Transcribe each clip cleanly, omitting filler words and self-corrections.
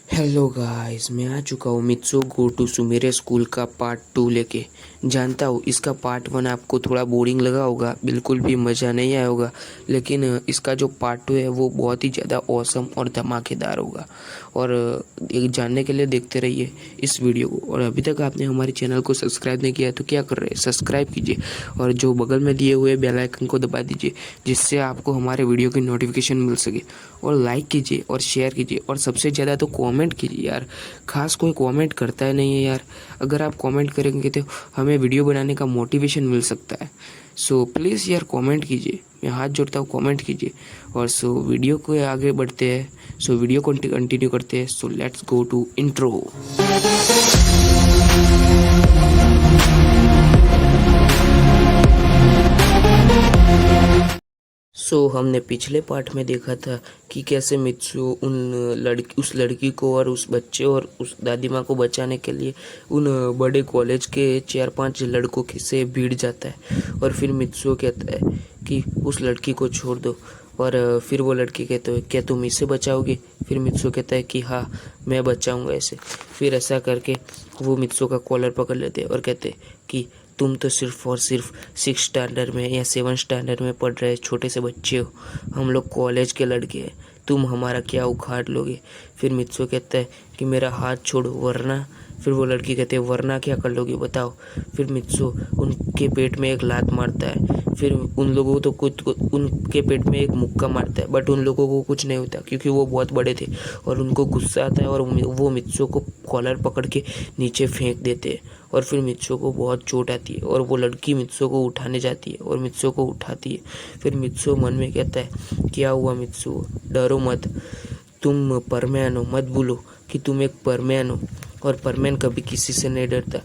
Hello guys, मैं आ चुका हूँ मित्सो गो टू सुमेरे स्कूल का पार्ट 2 लेके। जानता हूँ इसका पार्ट 1 आपको थोड़ा बोरिंग लगा होगा, बिल्कुल भी मज़ा नहीं आया होगा। लेकिन इसका जो पार्ट 2 है वो बहुत ही ज़्यादा औसम और धमाकेदार होगा। और ये जानने के लिए देखते रहिए इस वीडियो को। और अभी तक आपने हमारे चैनल को सब्सक्राइब नहीं किया तो क्या कर रहे हैं, सब्सक्राइब कीजिए और जो बगल में दिए हुए बेल आइकन को दबा दीजिए, जिससे आपको हमारे वीडियो की नोटिफिकेशन मिल सके। और लाइक कीजिए और शेयर कीजिए और सबसे ज़्यादा तो कमेंट कीजिए यार। खास कोई कमेंट करता है नहीं है यार। अगर आप कमेंट करेंगे तो हमें वीडियो बनाने का मोटिवेशन मिल सकता है। सो प्लीज़ यार कमेंट कीजिए, मैं हाथ जोड़ता हूँ, कमेंट कीजिए। और सो वीडियो को आगे बढ़ते हैं, सो वीडियो को कंटिन्यू करते हैं। So let's go to intro. हमने पिछले पार्ट में देखा था कि कैसे मित्सु उस लड़की को और उस बच्चे और उस दादी माँ को बचाने के लिए उन बड़े कॉलेज के 4-5 लड़कों से भिड़ जाता है। और फिर मित्सु कहता है कि उस लड़की को छोड़ दो। और फिर वो लड़की कहते हैं क्या तुम इसे बचाओगे? फिर मित्सु कहता है कि हाँ, मैं बचाऊंगा इसे। फिर ऐसा करके वो मित्सु का कॉलर पकड़ लेते हैं और कहते हैं कि तुम तो सिर्फ और सिर्फ 6 स्टैंडर्ड में या 7 स्टैंडर्ड में पढ़ रहे छोटे से बच्चे हो, हम लोग कॉलेज के लड़के हैं, तुम हमारा क्या उखाड़ लोगे? फिर मित्सु कहता है कि मेरा हाथ छोड़ो वरना। फिर वो लड़की कहते हैं वरना क्या कर लोगे बताओ? फिर मित्सु उनके पेट में एक लात मारता है। फिर उन लोगों तो उनके पेट में एक मुक्का मारता है, बट उन लोगों को कुछ नहीं होता क्योंकि वो बहुत बड़े थे। और उनको गुस्सा आता है और वो मित्सु को कॉलर पकड़ के नीचे फेंक देते हैं। और फिर मित्सु को बहुत चोट आती है और वो लड़की मित्सु को उठाने जाती है और मित्सु को उठाती है। फिर मित्सु मन में कहता है क्या हुआ मित्सु, डरो मत, तुम परमैन हो, मत भूलो कि तुम एक परमैन हो और परमैन कभी किसी से नहीं डरता।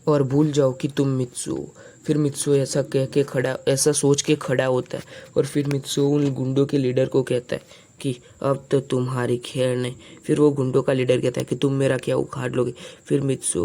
और भूल जाओ कि तुम मित्सु हो। फिर मित्सु ऐसा सोच के खड़ा होता है। और फिर मित्सु उन गुंडों के लीडर को कहता है कि अब तो तुम्हारी खैर नहीं। फिर वो गुंडों का लीडर कहता है कि तुम मेरा क्या उखाड़ लोगे? फिर मित्सु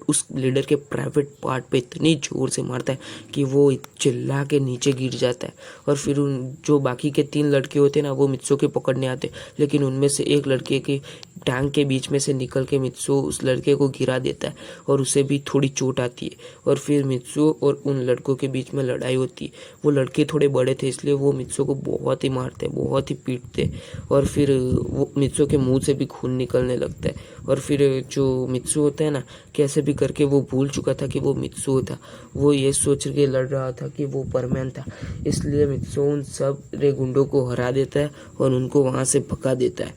उस लीडर के प्राइवेट पार्ट पे इतनी जोर से मारता है कि वो चिल्ला के नीचे गिर जाता है। और फिर उन जो बाकी के 3 लड़के होते हैं ना, वो मित्सु के पकड़ने आते, लेकिन उनमें से एक लड़के की टांग के बीच में से निकल के मित्सु उस लड़के को गिरा देता है और उसे भी थोड़ी चोट आती है। और फिर मित्सु और उन लड़कों के बीच में लड़ाई होती है। वो लड़के थोड़े बड़े थे इसलिए वो मित्सु को बहुत ही मारते, बहुत ही पीटते। और फिर वो मित्सु के मुंह से भी खून निकलने लगता है। और फिर जो मित्सु होता है ना, कैसे भी करके वो भूल चुका था कि वो मित्सु था। वो ये सोच के लड़ रहा था कि वो परमैन था, इसलिए मित्सु उन सब रे गुंडों को हरा देता है और उनको वहाँ से भगा देता है।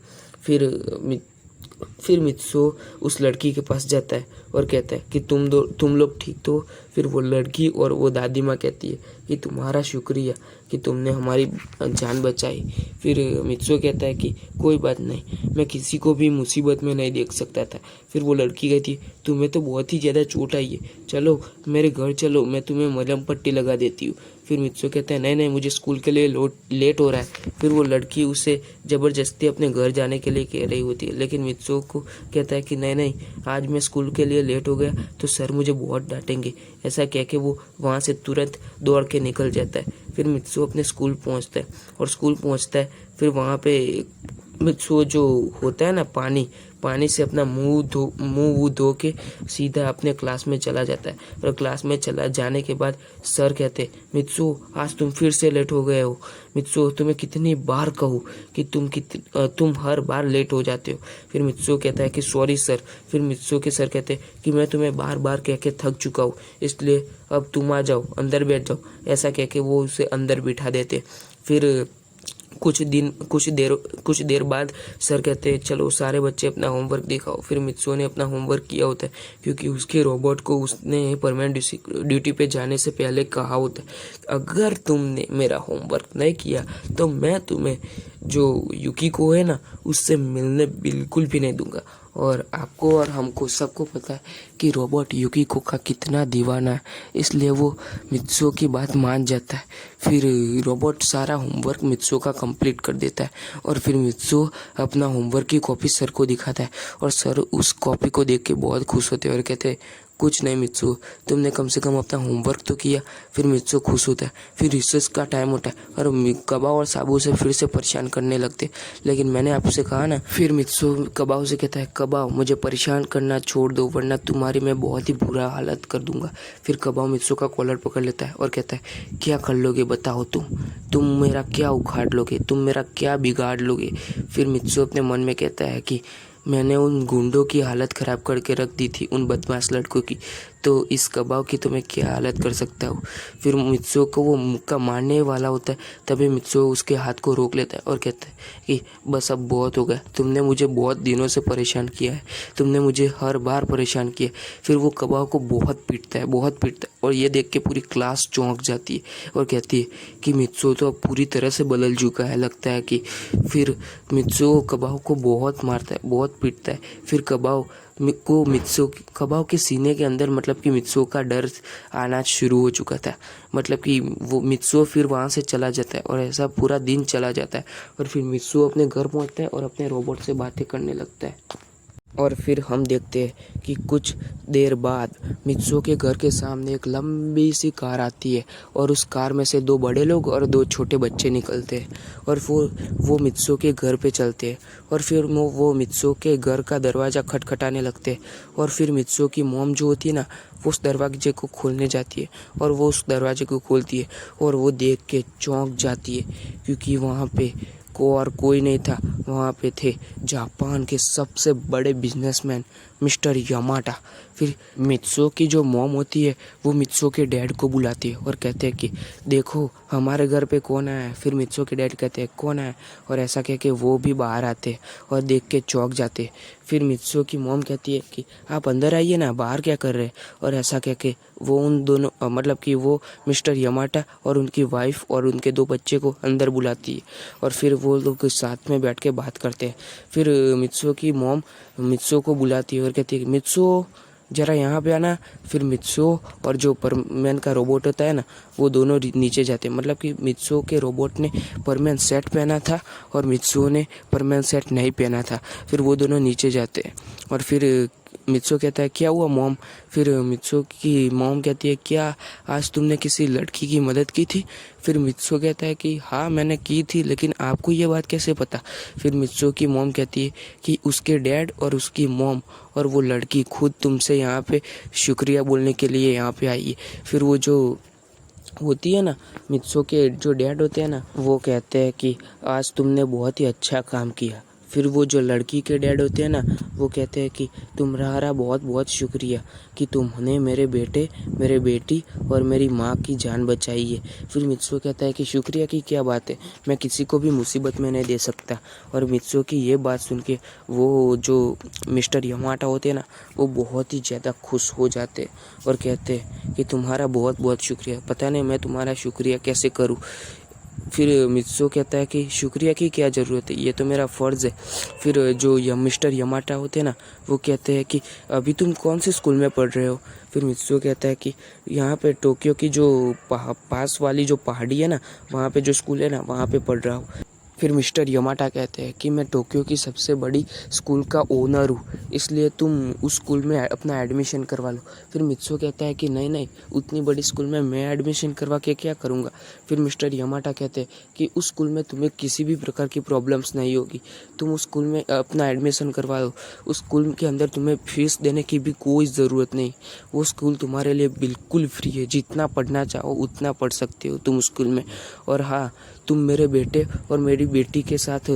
फिर मित्सु उस लड़की के पास जाता है और कहता है कि तुम लोग ठीक तो? फिर वो लड़की और वो दादी माँ कहती है कि तुम्हारा शुक्रिया कि तुमने हमारी जान बचाई। फिर मित्सु कहता है कि कोई बात नहीं, मैं किसी को भी मुसीबत में नहीं देख सकता था। फिर वो लड़की कहती है तुम्हें तो बहुत ही ज़्यादा चोट आई है, चलो मेरे घर चलो, मैं तुम्हें मलहम पट्टी लगा देती हूँ। फिर मित्सु कहता है नहीं नहीं, मुझे स्कूल के लिए लेट हो रहा है। फिर वो लड़की उसे ज़बरदस्ती अपने घर जाने के लिए कह रही होती है, लेकिन मित्सु को कहता है कि नहीं नहीं, आज मैं स्कूल के लिए लेट हो गया तो सर मुझे बहुत डांटेंगे। ऐसा कह के वो वहाँ से तुरंत दौड़ के निकल जाता है। फिर मित्सु अपने स्कूल पहुँचता है और स्कूल पहुँचता है फिर वहाँ पे मित्सु जो होता है ना, पानी से अपना मुंह धो के सीधा अपने क्लास में चला जाता है। और क्लास में चला जाने के बाद सर कहते मित्सु आज तुम फिर से लेट हो गए हो। मित्सु तुम्हें कितनी बार कहूँ कि तुम हर बार लेट हो जाते हो। फिर मित्सु कहता है कि सॉरी सर। फिर मित्सु के सर कहते कि मैं तुम्हें बार बार कह के थक चुका हूँ, इसलिए अब तुम आ जाओ, अंदर बैठ जाओ। ऐसा कह के वो उसे अंदर बिठा देते। फिर कुछ देर बाद सर कहते हैं चलो सारे बच्चे अपना होमवर्क दिखाओ। फिर मित्सु ने अपना होमवर्क किया होता है क्योंकि उसके रोबोट को उसने परमानेंट ड्यूटी पे जाने से पहले कहा होता है अगर तुमने मेरा होमवर्क नहीं किया तो मैं तुम्हें जो युकिको है ना उससे मिलने बिल्कुल भी नहीं दूंगा। और आपको और हमको सबको पता है कि रोबोट युकिको का कितना दीवाना है, इसलिए वो मित्सु की बात मान जाता है। फिर रोबोट सारा होमवर्क मित्सु का कंप्लीट कर देता है और फिर मित्सु अपना होमवर्क की कॉपी सर को दिखाता है और सर उस कॉपी को देख के बहुत खुश होते हैं और कहते हैं कुछ नहीं मित्सु, तुमने कम से कम अपना होमवर्क तो किया। फिर मित्सु खुश होता है। फिर रिसेस का टाइम होता है और कबाव और साबू से फिर से परेशान करने लगते। लेकिन मैंने आपसे कहा ना। फिर मित्सु कबाव से कहता है, कबाव मुझे परेशान करना छोड़ दो वरना तुम्हारी मैं बहुत ही बुरा हालत कर दूंगा। फिर कबाव मित्सु का कॉलर पकड़ लेता है और कहता है, क्या कर लोगे बताओ तुम मेरा क्या उखाड़ लोगे, तुम मेरा क्या बिगाड़ लोगे। फिर मित्सु अपने मन में कहता है कि मैंने उन गुंडों की हालत ख़राब करके रख दी थी, उन बदमाश लड़कों की, तो इस कबाव की तो मैं क्या हालत कर सकता हूँ। फिर मित्सुओ को वो मुक्का मारने वाला होता है, तभी मित्सुओ उसके हाथ को रोक लेता है और कहता है कि बस अब बहुत हो गया, तुमने मुझे बहुत दिनों से परेशान किया है, तुमने मुझे हर बार परेशान किया। फिर वो कबाव को बहुत पीटता है और ये देख के पूरी क्लास चौंक जाती है और कहती है कि मित्सुओ तो अब पूरी तरह से बदल चुका है लगता है कि। फिर मित्सुओ कबाव को बहुत मारता है, बहुत पीटता है। फिर कबाव के सीने के अंदर मतलब कि मित्सुओ का डर आना शुरू हो चुका था। मतलब कि वो मित्सुओ फिर वहाँ से चला जाता है और ऐसा पूरा दिन चला जाता है। और फिर मित्सुओ अपने घर पहुँचता है और अपने रोबोट से बातें करने लगता है। और फिर हम देखते हैं कि कुछ देर बाद मित्सुओ के घर के सामने एक लंबी सी कार आती है और उस कार में से 2 बड़े लोग और 2 छोटे बच्चे निकलते हैं और वो मित्सुओ के घर पे चलते हैं। और फिर वो मित्सुओ के घर का दरवाज़ा खटखटाने लगते हैं। और फिर मित्सुओ की मॉम जो होती है ना, वो उस दरवाजे को खोलने जाती है और वो उस दरवाजे को खोलती है और वो देख के चौंक जाती है क्योंकि वहाँ पे और कोई नहीं था। वहाँ पे थे जापान के सबसे बड़े बिजनेसमैन मिस्टर यामाटा। फिर मित्सुओ की जो मॉम होती है वो मित्सुओ के डैड को बुलाती है और कहते हैं कि देखो हमारे घर पे कौन आया है। फिर मित्सुओ के डैड कहते हैं कौन आया, और ऐसा कह के वो भी बाहर आते हैं और देख के चौंक जाते हैं। फिर मित्सुओ की मॉम कहती है कि आप अंदर आइए ना, बाहर क्या कर रहे हैं। और ऐसा कह के वो उन दोनों मतलब कि वो मिस्टर यामाटा और उनकी वाइफ और उनके 2 बच्चे को अंदर बुलाती है और फिर वो लोग साथ में बैठ के बात करते हैं। फिर मित्सुओ की मॉम मित्सुओ को बुलाती है और कहती है कि मित्सुओ ज़रा यहाँ पे आना। फिर मित्सुओ और जो परमैन का रोबोट होता है ना, वो दोनों नीचे जाते हैं। मतलब कि मित्सुओ के रोबोट ने परमैन सेट पहना था और मित्सुओ ने परमैन सेट नहीं पहना था। फिर वो दोनों नीचे जाते हैं और फिर मित्सुओ कहता है क्या हुआ मॉम। फिर मित्सुओ की मॉम कहती है क्या आज तुमने किसी लड़की की मदद की थी। फिर मित्सुओ कहता है कि हाँ मैंने की थी, लेकिन आपको ये बात कैसे पता। फिर मित्सुओ की मॉम कहती है कि उसके डैड और उसकी मॉम और वो लड़की खुद तुमसे यहाँ पे शुक्रिया बोलने के लिए यहाँ पे आई है। फिर वो जो होती है ना, मित्सुओ के जो डैड होते हैं ना, वो कहते हैं कि आज तुमने बहुत ही अच्छा काम किया। फिर वो जो लड़की के डैड होते हैं ना, वो कहते हैं कि तुम्हारा बहुत बहुत शुक्रिया कि तुमने मेरे बेटे, मेरे बेटी और मेरी माँ की जान बचाई है। फिर मित्सुओ कहता है कि शुक्रिया की क्या बात है, मैं किसी को भी मुसीबत में नहीं दे सकता। और मित्सुओ की ये बात सुन के वो जो मिस्टर यामाटा होते हैं ना, वो बहुत ही ज़्यादा खुश हो जाते और कहते हैं कि तुम्हारा बहुत बहुत शुक्रिया, पता नहीं मैं तुम्हारा शुक्रिया कैसे करूँ। फिर मित्सुओ कहता है कि शुक्रिया की क्या ज़रूरत है, ये तो मेरा फ़र्ज़ है। फिर जो मिस्टर यामाटा होते हैं ना, वो कहते हैं कि अभी तुम कौन से स्कूल में पढ़ रहे हो। फिर मित्सुओ कहता है कि यहाँ पे टोक्यो की जो पास वाली जो पहाड़ी है ना, वहाँ पे जो स्कूल है ना, वहाँ पे पढ़ रहा हूँ। फिर मिस्टर यामाटा कहते हैं कि मैं टोक्यो की सबसे बड़ी स्कूल का ओनर हूँ, इसलिए तुम उस स्कूल में अपना एडमिशन करवा लो। फिर मित्सुओ कहता है कि नहीं, उतनी बड़ी स्कूल में मैं एडमिशन करवा के क्या करूँगा। फिर मिस्टर यामाटा कहते हैं कि उस स्कूल में तुम्हें किसी भी प्रकार की प्रॉब्लम्स नहीं होगी, तुम उस स्कूल में अपना एडमिशन करवा लो। उस स्कूल के अंदर तुम्हें फीस देने की भी कोई ज़रूरत नहीं, वो स्कूल तुम्हारे लिए बिल्कुल फ्री है, जितना पढ़ना चाहो उतना पढ़ सकते हो तुम स्कूल में। और हाँ, तुम मेरे बेटे और मेरी बेटी के साथ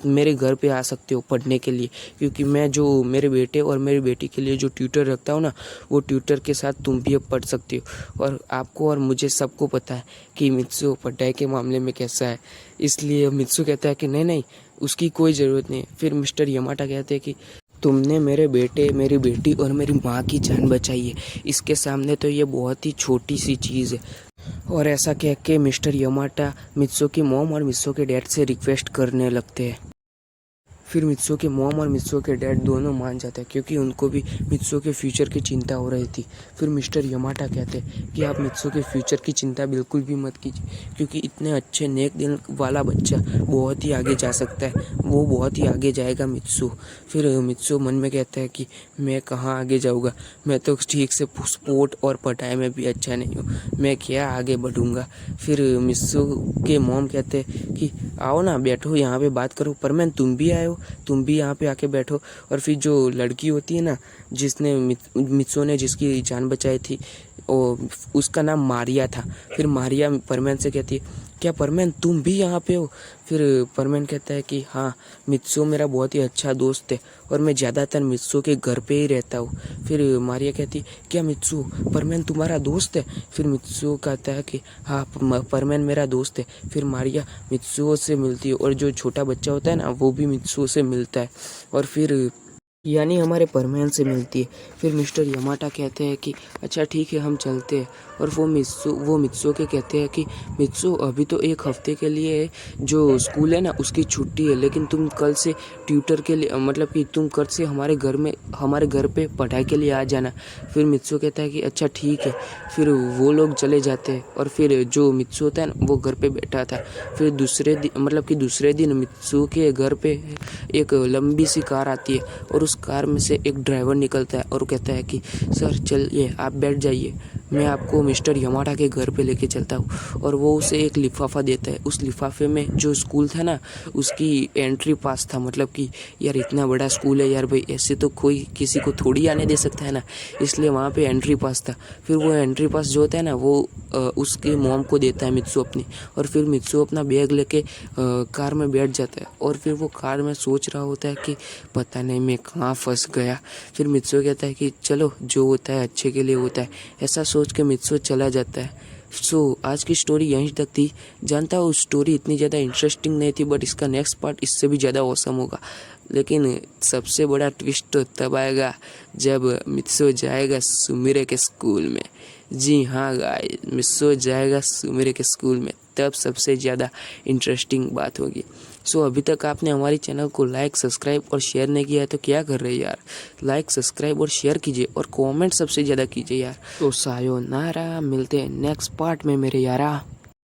मेरे घर पे आ सकते हो पढ़ने के लिए, क्योंकि मैं जो मेरे बेटे और मेरी बेटी के लिए जो ट्यूटर रखता हूँ ना, वो ट्यूटर के साथ तुम भी अब पढ़ सकते हो। और आपको और मुझे सबको पता है कि मित्सुओ पढ़ाई के मामले में कैसा है, इसलिए मित्सुओ कहता है कि नहीं, उसकी कोई ज़रूरत नहीं। फिर मिस्टर यामाटा कहते हैं कि तुमने मेरे बेटे, मेरी बेटी और मेरी माँ की जान बचाई है, इसके सामने तो ये बहुत ही छोटी सी चीज़ है। और ऐसा कह के मिस्टर यामाटा मित्सुओ की मॉम और मित्सुओ के डैड से रिक्वेस्ट करने लगते हैं। फिर मित्सो के मॉम और मित्सो के डैड दोनों मान जाते हैं क्योंकि उनको भी मित्सो के फ्यूचर की चिंता हो रही थी। फिर मिस्टर यमाटा कहते हैं कि आप मित्सो के फ्यूचर की चिंता बिल्कुल भी मत कीजिए क्योंकि इतने अच्छे नेक दिल वाला बच्चा बहुत ही आगे जा सकता है, वो बहुत ही आगे जाएगा मित्सो। फिर मित्सो मन में कहता है कि मैं कहाँ आगे जाऊँगा, मैं तो ठीक से स्पोर्ट और पढ़ाई में भी अच्छा नहीं हूँ, मैं क्या आगे बढ़ूँगा। फिर मित्सो के मॉम कहते हैं कि आओ ना बैठो यहाँ पे बात करो, पर मैं तुम भी आए हो, तुम भी यहाँ पे आके बैठो। और फिर जो लड़की होती है ना जिसने मित्सो ने जिसकी जान बचाई थी, उसका नाम मारिया था। फिर मारिया परमैन से कहती है क्या परमैन तुम भी यहाँ पे हो। फिर परमैन कहता है कि हाँ, मित्सो मेरा बहुत ही अच्छा दोस्त है और मैं ज़्यादातर मित्सो के घर पे ही रहता हूँ। फिर मारिया कहती क्या मित्सो परमैन तुम्हारा दोस्त है। फिर मित्सो कहता है कि हाँ परमैन मेरा दोस्त है। फिर मारिया मित्सो से मिलती है और जो छोटा बच्चा होता है ना वो भी मित्सो से मिलता है और फिर यानी हमारे परमैन से मिलती है। फिर मिस्टर यमाटा कहते हैं कि अच्छा ठीक है हम चलते हैं। और वो मित्सो के कहते हैं कि मित्सो अभी तो एक हफ्ते के लिए जो स्कूल है ना उसकी छुट्टी है, लेकिन तुम कल से ट्यूटर के लिए मतलब कि तुम कल से हमारे घर पे पढ़ाई के लिए आ जाना। फिर मित्सो कहता है कि अच्छा ठीक है। फिर वो लोग चले जाते हैं और फिर जो मित्सो होता है ना वो घर पे बैठा था। फिर दूसरे दिन मित्सो के घर पे एक लंबी सी कार आती है और उस कार में से एक ड्राइवर निकलता है और कहता है कि सर चलिए आप बैठ जाइए, मैं आपको मिस्टर यमाटा के घर पे लेके चलता हूँ। और वो उसे एक लिफाफा देता है। उस लिफाफे में जो स्कूल था ना उसकी एंट्री पास था, मतलब कि यार इतना बड़ा स्कूल है यार भाई, ऐसे तो कोई किसी को थोड़ी आने दे सकता है ना, इसलिए वहाँ पे एंट्री पास था। फिर वो एंट्री पास जो होता है ना वो उसके मॉम को देता है मित्सो अपनी। और फिर मित्सो अपना बैग लेके कार में बैठ जाता है और फिर वो कार में सोच रहा होता है कि पता नहीं मैं कहाँ फंस गया। फिर मित्सो कहता है कि चलो जो होता है अच्छे के लिए होता है, ऐसा सोच के मित्सो चला जाता है। आज की स्टोरी यहीं तक थी। जानता हूँ स्टोरी इतनी ज़्यादा इंटरेस्टिंग नहीं थी, बट इसका नेक्स्ट पार्ट इससे भी ज़्यादा औसम होगा। लेकिन सबसे बड़ा ट्विस्ट तो तब आएगा जब मित्सो जाएगा सुमिरे के स्कूल में। जी हाँ गाइस, मित्सो जाएगा सुमिरे के स्कूल में, तब सबसे ज़्यादा इंटरेस्टिंग बात होगी। अभी तक आपने हमारी चैनल को लाइक सब्सक्राइब और शेयर नहीं किया है तो क्या कर रहे हैं यार, लाइक सब्सक्राइब और शेयर कीजिए और कमेंट सबसे ज़्यादा कीजिए यार। सायोनारा, मिलते हैं नेक्स्ट पार्ट में मेरे यारा।